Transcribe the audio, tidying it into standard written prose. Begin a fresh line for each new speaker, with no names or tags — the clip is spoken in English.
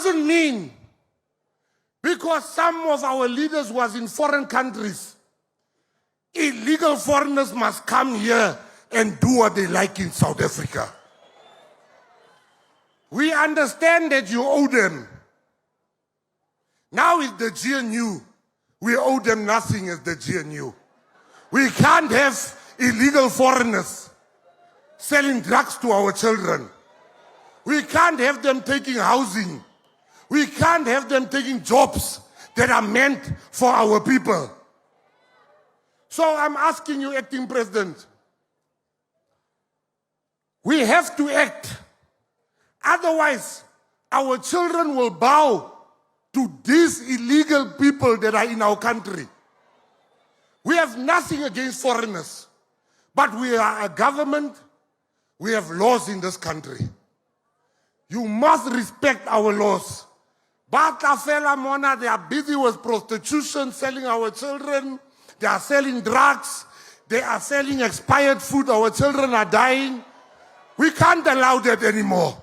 doesn't mean because some of our leaders was in foreign countries, illegal foreigners must come here and do what they like in South Africa. We understand that you owe them. Now it's the GNU. We owe them nothing as the GNU. We can't have illegal foreigners selling drugs to our children. We can't have them taking housing. We can't have them taking jobs that are meant for our people. So I'm asking you, Acting President, we have to act. Otherwise, our children will bow to these illegal people that are in our country. We have nothing against foreigners, but we are a government. We have laws in this country. You must respect our laws. Batafela Mona, they are busy with prostitution, selling our children. They are selling drugs. They are selling expired food. Our children are dying. We can't allow that anymore.